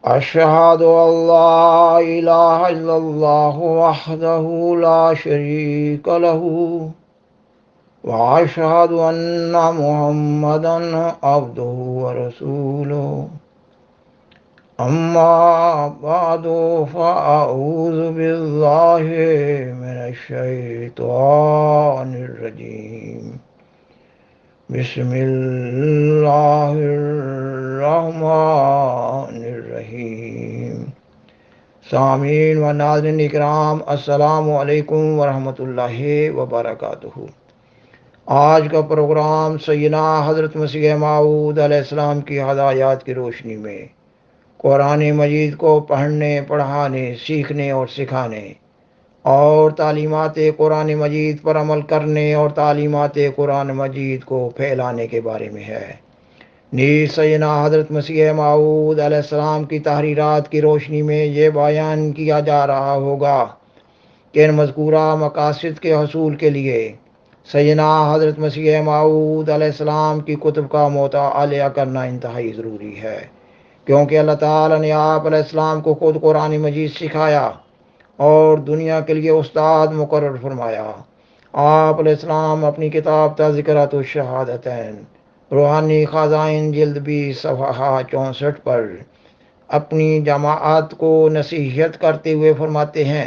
أشهد أن لا إله إلا الله وحده لا شريك له وأشهد أن محمدا عبده ورسوله أما بعد فأعوذ بالله من الشيطان الرجيم بسم الله الرحمن الرحیم۔ سامعین و ناظرین اکرام، السلام علیکم ورحمۃ اللہ وبرکاتہ۔ آج کا پروگرام سیدنا حضرت مسیح موعود علیہ السلام کی ہدایات کی روشنی میں قرآن مجید کو پڑھنے، پڑھانے، سیکھنے اور سکھانے اور تعلیمات قرآن مجید پر عمل کرنے اور تعلیمات قرآن مجید کو پھیلانے کے بارے میں ہے۔ نیز سیدنا حضرت مسیح موعود علیہ السلام کی تحریرات کی روشنی میں یہ بیان کیا جا رہا ہوگا کہ ان مذکورہ مقاصد کے حصول کے لیے سیدنا حضرت مسیح موعود علیہ السلام کی کتب کا مطالعہ کرنا انتہائی ضروری ہے، کیونکہ اللہ تعالیٰ نے آپ علیہ السلام کو خود قرآن مجید سکھایا اور دنیا کے لیے استاد مقرر فرمایا۔ آپ علیہ السلام اپنی کتاب تذکرۃ الشہادتین روحانی خزائن جلد 20 صفحہ 64 پر اپنی جماعت کو نصیحت کرتے ہوئے فرماتے ہیں: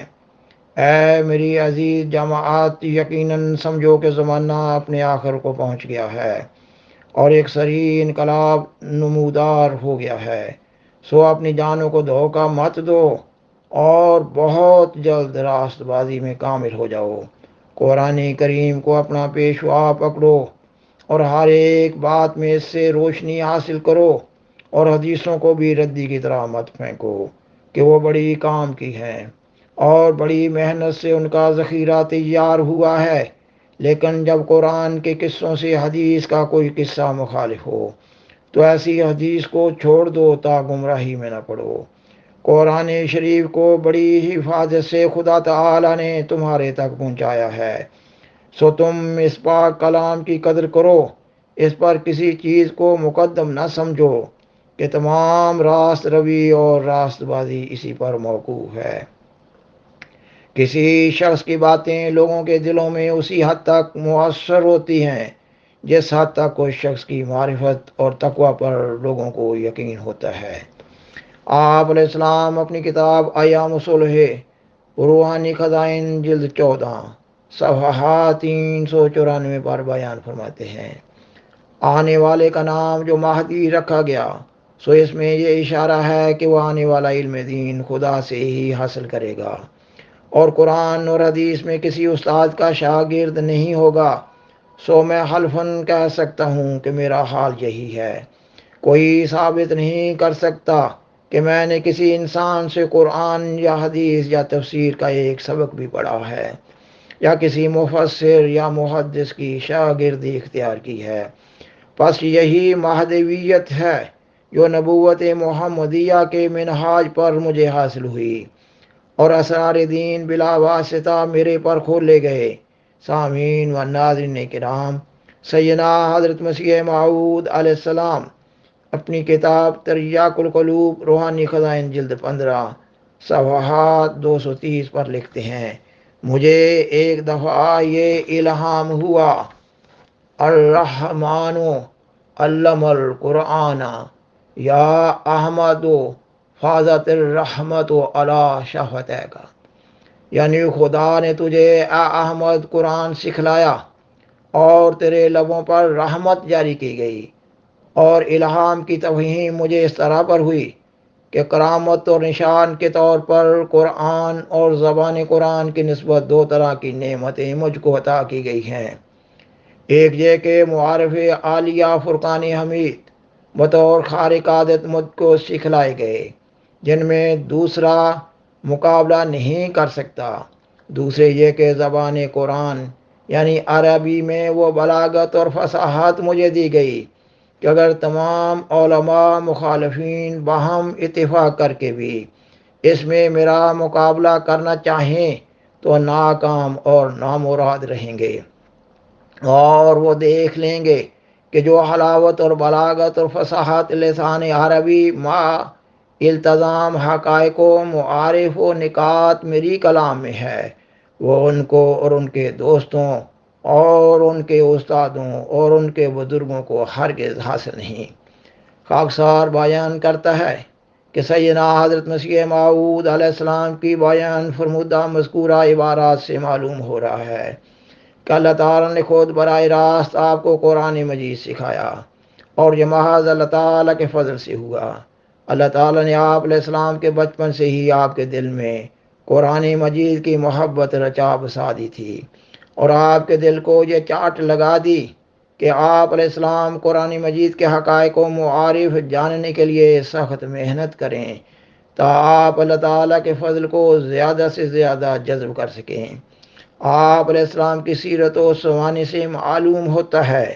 اے میری عزیز جماعت، یقیناً سمجھو کہ زمانہ اپنے آخر کو پہنچ گیا ہے اور ایک سریع انقلاب نمودار ہو گیا ہے، سو اپنی جانوں کو دھوکہ مت دو اور بہت جلد راست بازی میں کامل ہو جاؤ۔ قرآن کریم کو اپنا پیشوا پکڑو اور ہر ایک بات میں اس سے روشنی حاصل کرو، اور حدیثوں کو بھی ردی کی طرح مت پھینکو کہ وہ بڑی کام کی ہیں اور بڑی محنت سے ان کا ذخیرہ تیار ہوا ہے، لیکن جب قرآن کے قصوں سے حدیث کا کوئی قصہ مخالف ہو تو ایسی حدیث کو چھوڑ دو تا گمراہی میں نہ پڑو۔ قرآن شریف کو بڑی حفاظت سے خدا تعالی نے تمہارے تک پہنچایا ہے، سو تم اس پاک کلام کی قدر کرو، اس پر کسی چیز کو مقدم نہ سمجھو کہ تمام راست روی اور راست بازی اسی پر موقوف ہے۔ کسی شخص کی باتیں لوگوں کے دلوں میں اسی حد تک مؤثر ہوتی ہیں جس حد تک اس شخص کی معرفت اور تقوی پر لوگوں کو یقین ہوتا ہے۔ آپ علیہ السلام اپنی کتاب ایام صلح روحانی خزائن جلد 14 صفحہ 394 پر بیان فرماتے ہیں: آنے والے کا نام جو مہدی رکھا گیا، سو اس میں یہ اشارہ ہے کہ وہ آنے والا علم دین خدا سے ہی حاصل کرے گا اور قرآن اور حدیث میں کسی استاد کا شاگرد نہیں ہوگا۔ سو میں حلفاً کہہ سکتا ہوں کہ میرا حال یہی ہے۔ کوئی ثابت نہیں کر سکتا کہ میں نے کسی انسان سے قرآن یا حدیث یا تفسیر کا ایک سبق بھی پڑھا ہے یا کسی مفسر یا محدث کی شاگردی اختیار کی ہے۔ پس یہی مہدویت ہے جو نبوت محمدیہ کے منہاج پر مجھے حاصل ہوئی اور اسرار دین بلا واسطہ میرے پر کھولے گئے۔ سامعین و ناظرین کرام، سیدنا حضرت مسیح موعود علیہ السلام اپنی کتاب تریاق القلوب روحانی خزائن جلد 15 صفحہ 230 پر لکھتے ہیں: مجھے ایک دفعہ یہ الہام ہوا، الرحمن علم القرآن یا احمد فاضت الرحمت علی شفتیک، یعنی خدا نے تجھے اے احمد قرآن سکھلایا اور تیرے لبوں پر رحمت جاری کی گئی، اور الہام کی تفہیم مجھے اس طرح پر ہوئی کہ کرامت اور نشان کے طور پر قرآن اور زبان قرآن کی نسبت دو طرح کی نعمتیں مجھ کو عطا کی گئی ہیں: ایک یہ کہ معارف عالیہ فرقان حمید بطور خارق عادت مجھ کو سکھلائے گئے، جن میں دوسرا مقابلہ نہیں کر سکتا۔ دوسرے یہ کہ زبان قرآن یعنی عربی میں وہ بلاغت اور فصاحت مجھے دی گئی کہ اگر تمام علماء مخالفین باہم اتفاق کر کے بھی اس میں میرا مقابلہ کرنا چاہیں تو ناکام اور نامراد رہیں گے، اور وہ دیکھ لیں گے کہ جو حلاوت اور بلاغت اور فصاحت لسان عربی مع التزام حقائق و معارف و نکات میری کلام میں ہے، وہ ان کو اور ان کے دوستوں اور ان کے استادوں اور ان کے بزرگوں کو ہرگز حاصل نہیں۔ خاکسار بیان کرتا ہے کہ سیدنا حضرت مسیح موعود علیہ السلام کی بیان فرمودہ مذکورہ عبارات سے معلوم ہو رہا ہے کہ اللہ تعالیٰ نے خود براہ راست آپ کو قرآن مجید سکھایا، اور یہ محض اللہ تعالیٰ کے فضل سے ہوا۔ اللہ تعالیٰ نے آپ علیہ السلام کے بچپن سے ہی آپ کے دل میں قرآن مجید کی محبت رچا بسا دی تھی، اور آپ کے دل کو یہ چاٹ لگا دی کہ آپ علیہ السلام قرآن مجید کے حقائق و معارف جاننے کے لیے سخت محنت کریں، تا آپ اللہ تعالیٰ کے فضل کو زیادہ سے زیادہ جذب کر سکیں۔ آپ علیہ السلام کی سیرت و سوانی سے معلوم ہوتا ہے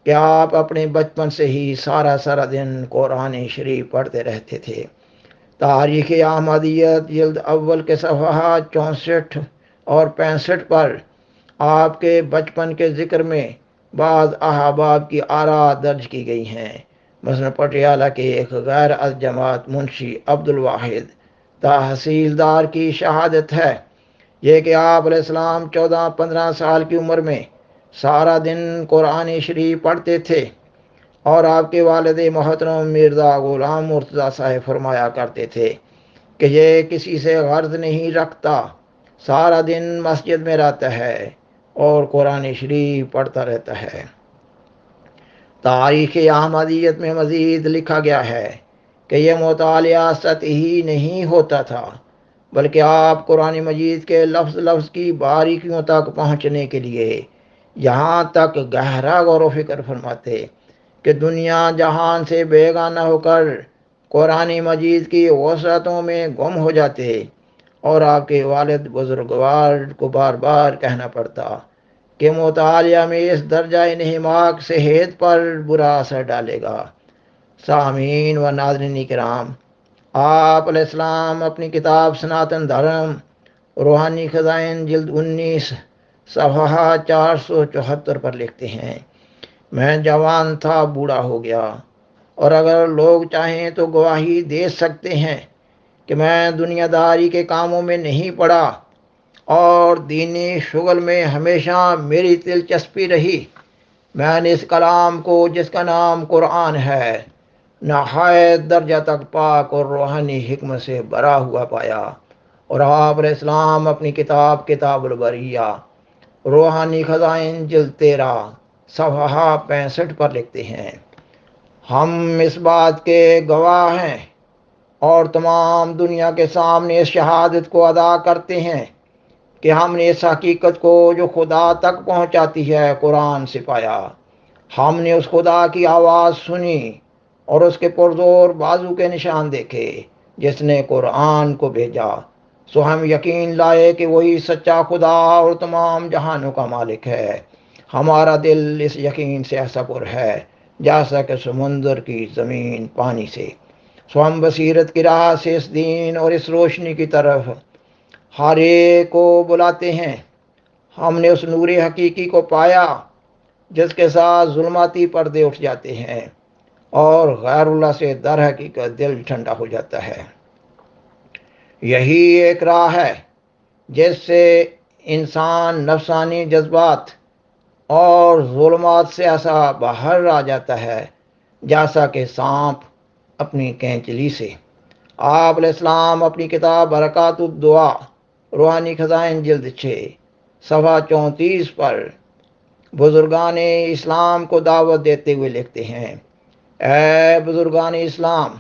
کہ آپ اپنے بچپن سے ہی سارا دن قرآن شریف پڑھتے رہتے تھے۔ تاریخ احمدیت جلد اول کے صفحات 64 اور 65 پر آپ کے بچپن کے ذکر میں بعض احباب کی آراء درج کی گئی ہیں۔ مثلا پٹیالہ کے ایک غیر از جماعت منشی عبد الواحد تحصیلدار کی شہادت ہے یہ کہ آپ علیہ السلام 14-15 سال کی عمر میں سارا دن قرآن شریف پڑھتے تھے، اور آپ کے والد محترم مرزا غلام مرتضیٰ صاحب فرمایا کرتے تھے کہ یہ کسی سے غرض نہیں رکھتا، سارا دن مسجد میں رہتا ہے اور قرآن شریف پڑھتا رہتا ہے۔ تاریخ احمدیت میں مزید لکھا گیا ہے کہ یہ مطالعہ سطحی نہیں ہوتا تھا، بلکہ آپ قرآن مجید کے لفظ لفظ کی باریکیوں تک پہنچنے کے لیے یہاں تک گہرا غور و فکر فرماتے کہ دنیا جہان سے بیگانہ ہو کر قرآن مجید کی وسعتوں میں گم ہو جاتے، اور آپ کے والد بزرگوار کو بار بار کہنا پڑتا کہ مطالعہ میں اس درجہ انہماک صحت پر برا اثر ڈالے گا۔ سامعین و ناظرین کرام، آپ علیہ السلام اپنی کتاب سناتن دھرم روحانی خزائن جلد 19 صفحہ 474 پر لکھتے ہیں، میں جوان تھا بوڑھا ہو گیا، اور اگر لوگ چاہیں تو گواہی دے سکتے ہیں کہ میں دنیا داری کے کاموں میں نہیں پڑا، اور دینی شغل میں ہمیشہ میری دلچسپی رہی۔ میں نے اس کلام کو جس کا نام قرآن ہے نہایت درجہ تک پاک اور روحانی حکمت سے بھرا ہوا پایا، اور آپ علیہ السلام اپنی کتاب البریہ روحانی خزائن جلد 13 صفحہ 65 پر لکھتے ہیں، ہم اس بات کے گواہ ہیں اور تمام دنیا کے سامنے اس شہادت کو ادا کرتے ہیں کہ ہم نے اس حقیقت کو جو خدا تک پہنچاتی ہے قرآن سے پایا۔ ہم نے اس خدا کی آواز سنی اور اس کے پرزور بازو کے نشان دیکھے جس نے قرآن کو بھیجا، سو ہم یقین لائے کہ وہی سچا خدا اور تمام جہانوں کا مالک ہے۔ ہمارا دل اس یقین سے ایسا پر ہے جیسا کہ سمندر کی زمین پانی سے، سو ہم بصیرت کی راہ سے اس دین اور اس روشنی کی طرف ہر ایک کو بلاتے ہیں۔ ہم نے اس نور حقیقی کو پایا جس کے ساتھ ظلماتی پردے اٹھ جاتے ہیں اور غیر اللہ سے در حقیقت دل ٹھنڈا ہو جاتا ہے۔ یہی ایک راہ ہے جس سے انسان نفسانی جذبات اور ظلمات سے ایسا باہر آ جاتا ہے جیسا کہ سانپ اپنی کینچلی سے۔ آپ علیہ السلام اپنی کتاب برکات الدعا روحانی خزائن جلد 6 صفحہ 34 پر بزرگان اسلام کو دعوت دیتے ہوئے لکھتے ہیں، اے بزرگان اسلام،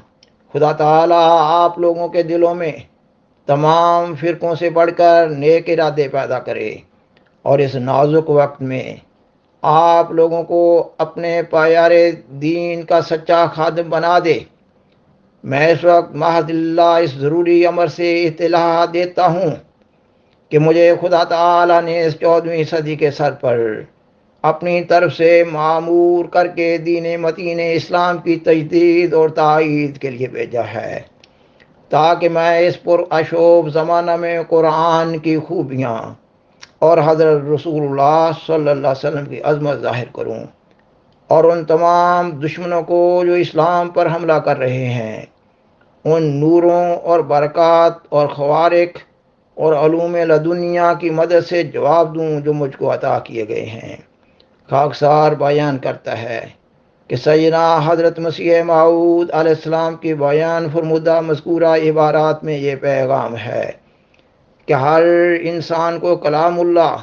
خدا تعالیٰ آپ لوگوں کے دلوں میں تمام فرقوں سے بڑھ کر نیک ارادے پیدا کرے، اور اس نازک وقت میں آپ لوگوں کو اپنے پیارے دین کا سچا خادم بنا دے۔ میں اس وقت محض اللہ اس ضروری امر سے اطلاع دیتا ہوں کہ مجھے خدا تعالیٰ نے اس 14ویں صدی کے سر پر اپنی طرف سے معمور کر کے دین متین اسلام کی تجدید اور تائید کے لیے بھیجا ہے، تاکہ میں اس پر اشوب زمانہ میں قرآن کی خوبیاں اور حضرت رسول اللہ صلی اللہ علیہ وسلم کی عظمت ظاہر کروں، اور ان تمام دشمنوں کو جو اسلام پر حملہ کر رہے ہیں ان نوروں اور برکات اور خوارق اور علوم لدنیا کی مدد سے جواب دوں جو مجھ کو عطا کیے گئے ہیں۔ خاکسار بیان کرتا ہے کہ سیدنا حضرت مسیح موعود علیہ السلام کی بیان فرمودہ مذکورہ عبارات میں یہ پیغام ہے کہ ہر انسان کو کلام اللہ،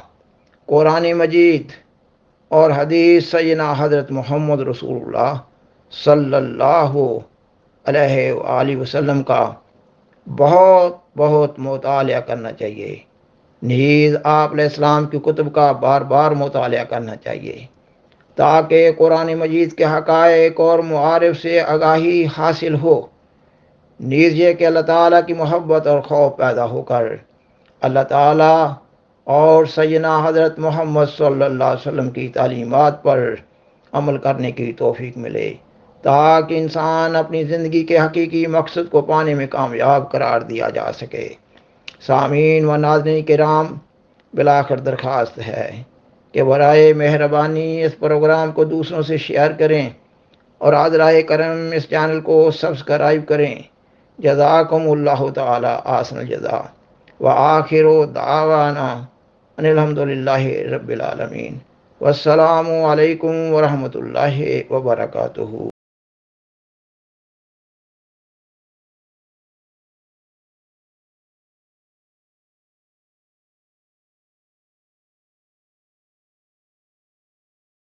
قرآن مجید اور حدیث سیدنا حضرت محمد رسول اللہ صلی اللہ علیہ وآلہ وسلم کا بہت بہت مطالعہ کرنا چاہیے۔ نیز آپ علیہ السلام کی کتب کا بار بار مطالعہ کرنا چاہیے تاکہ قرآن مجید کے حقائق اور معارف سے آگاہی حاصل ہو۔ نیز یہ کہ اللہ تعالیٰ کی محبت اور خوف پیدا ہو کر اللہ تعالیٰ اور سیدنا حضرت محمد صلی اللہ علیہ وسلم کی تعلیمات پر عمل کرنے کی توفیق ملے تاکہ انسان اپنی زندگی کے حقیقی مقصد کو پانے میں کامیاب قرار دیا جا سکے۔ سامعین و ناظرین کرام، بالآخر درخواست ہے کہ برائے مہربانی اس پروگرام کو دوسروں سے شیئر کریں اور حضرائے کرم اس چینل کو سبسکرائب کریں۔ جزاکم اللہ تعالی احسن الجزا وآخر دعوانا ان الحمدللہ رب العالمین، والسلام علیکم ورحمۃ اللہ وبرکاتہ۔